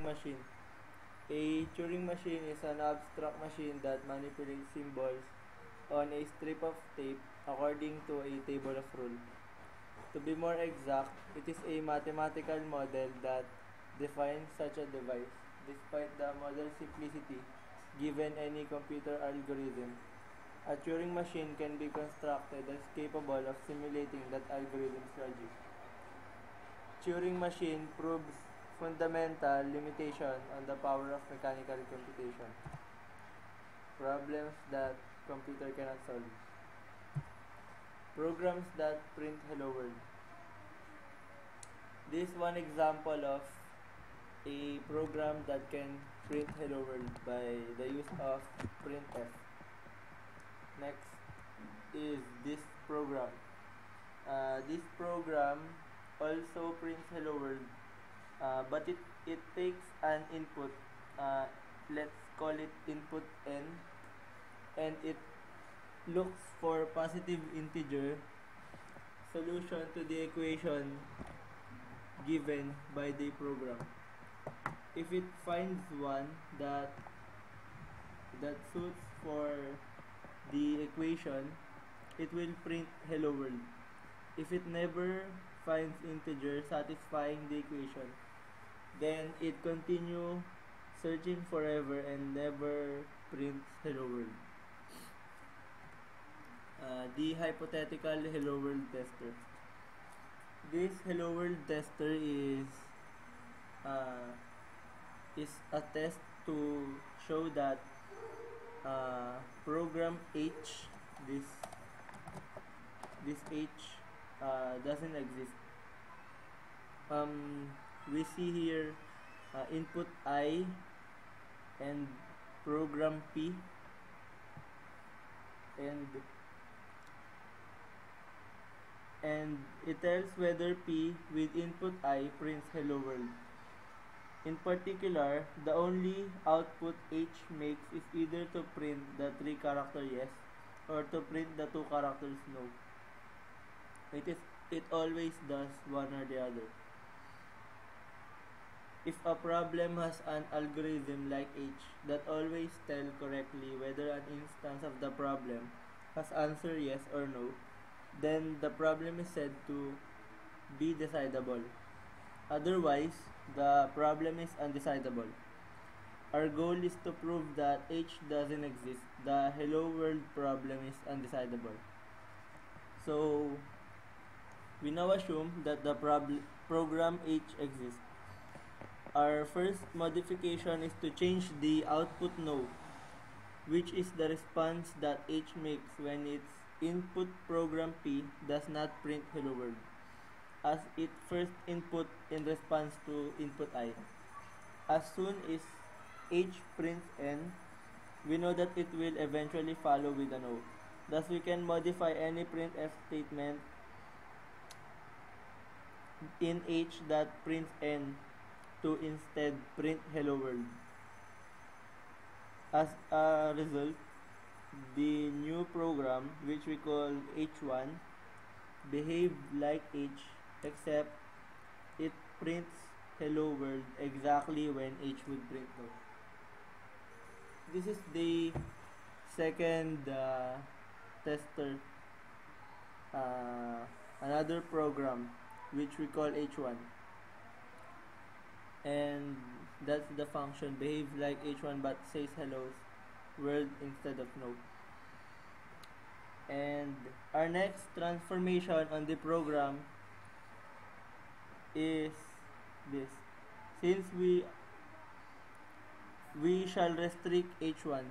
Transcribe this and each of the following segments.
machine. A Turing machine is an abstract machine that manipulates symbols on a strip of tape according to a table of rules. To be more exact, it is a mathematical model that defines such a device, despite the model's simplicity given any computer algorithm. A Turing machine can be constructed as capable of simulating that algorithm's logic. Turing machine proves fundamental limitation on the power of mechanical computation. Problems that computer cannot solve. Programs that print hello world. This is one example of a program that can print hello world by the use of printf. Next is this program. This program also prints hello world, but it takes an input. Let's call it input n, and it looks for positive integer solution to the equation given by the program. If it finds one that suits for the equation, it will print hello world. If it never finds integer satisfying the equation, then it continue searching forever and never prints hello world. The hypothetical hello world tester. This hello world tester is a test to show that program H, this H doesn't exist. We see here input I and program P, and it tells whether P with input I prints hello world. In particular, the only output H makes is either to print the 3-character yes or to print the 2 characters no. It always does one or the other. If a problem has an algorithm like H that always tells correctly whether an instance of the problem has answered yes or no, then the problem is said to be decidable. Otherwise, the problem is undecidable. Our goal is to prove that H doesn't exist. The hello world problem is undecidable. So, we now assume that the program H exists. Our first modification is to change the output no, which is the response that H makes when its input program P does not print hello world, as it first input in response to input I. As soon as H prints N, we know that it will eventually follow with an O. Thus, we can modify any printf statement in H that prints N to instead print hello world. As a result, the new program, which we call H1, behaves like H, except it prints hello world exactly when H would print no. This is the second tester, another program which we call H1, and that's the function, behave like H1 but says hello world instead of no. And our next transformation on the program is this. Since we shall restrict H1,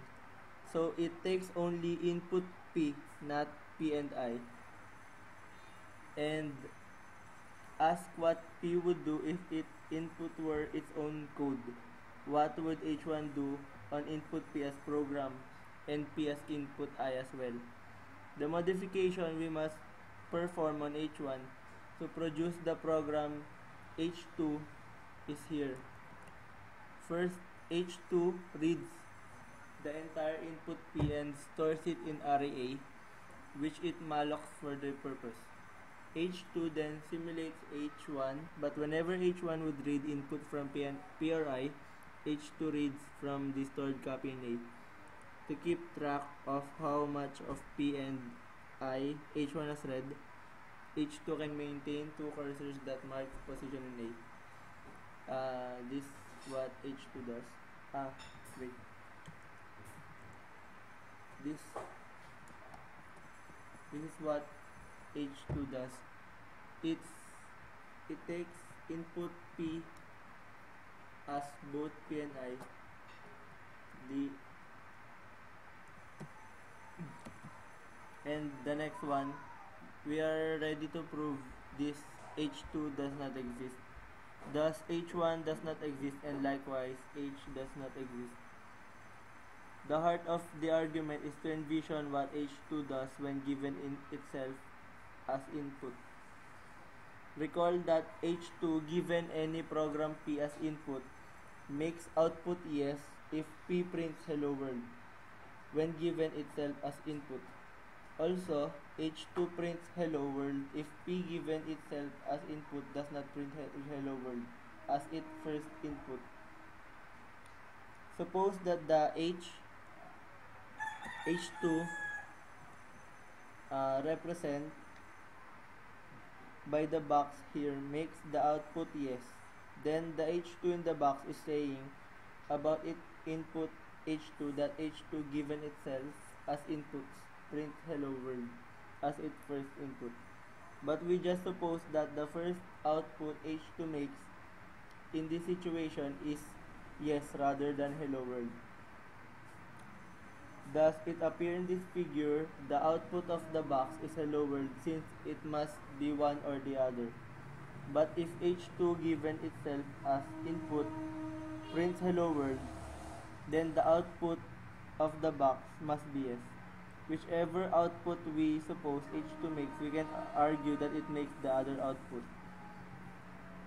so it takes only input P, not P and I, and ask what P would do if its input were its own code. What would H1 do on input P as program and P as input I as well? The modification we must perform on H1 to produce the program H2 is here. First, H2 reads the entire input P and stores it in array A, which it mallocs for the purpose. H2 then simulates H1, but whenever H1 would read input from PRI, H2 reads from the stored copy in A. To keep track of how much of P and I H1 has read, H2 can maintain two cursors that mark position in A. This is what H2 does. Wait. This is what H2 does. It takes input P as both P and I. And the next one, we are ready to prove this H2 does not exist. Thus H1 does not exist, and likewise H does not exist. The heart of the argument is to envision what H2 does when given in itself as input. Recall that H2 given any program P as input makes output yes if P prints hello world when given itself as input. Also, H2 prints hello world if P given itself as input does not print hello world as its first input. Suppose that the H2 represent by the box here makes the output yes. Then the H2 in the box is saying about its input H2 that H2 given itself as inputs prints hello world as its first input. But we just suppose that the first output H2 makes in this situation is yes rather than hello world. Thus, it appears in this figure, the output of the box is hello world since it must be one or the other. But if H2 given itself as input prints hello world, then the output of the box must be yes. Whichever output we suppose H2 makes, we can argue that it makes the other output.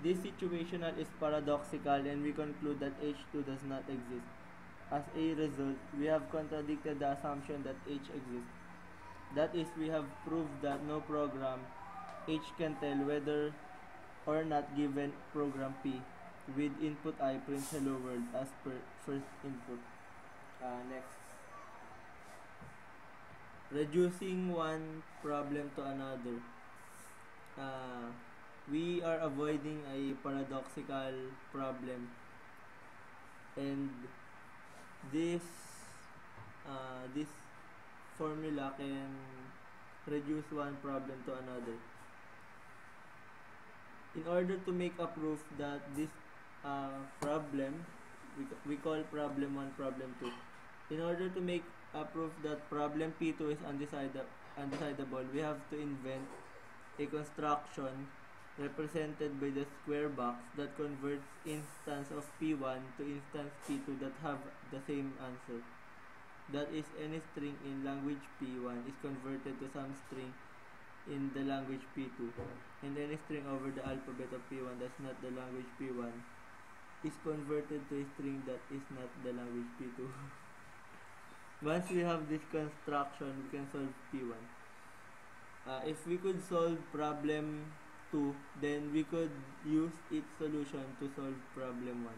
This situational is paradoxical, and we conclude that H2 does not exist. As a result, we have contradicted the assumption that H exists. That is, we have proved that no program H can tell whether or not given program P with input I prints hello world as per first input. Next. Reducing one problem to another. We are avoiding a paradoxical problem, and this formula can reduce one problem to another. In order to make a proof that this problem, we call problem 1, problem 2. In order to make a proof that problem P2 is undecidable, we have to invent a construction represented by the square box that converts instance of P1 to instance P2 that have the same answer. That is, any string in language P1 is converted to some string in the language P2, and any string over the alphabet of P1 that's not the language P1 is converted to a string that is not the language P2. Once we have this construction, we can solve P1. If we could solve problem 2, then we could use its solution to solve problem 1.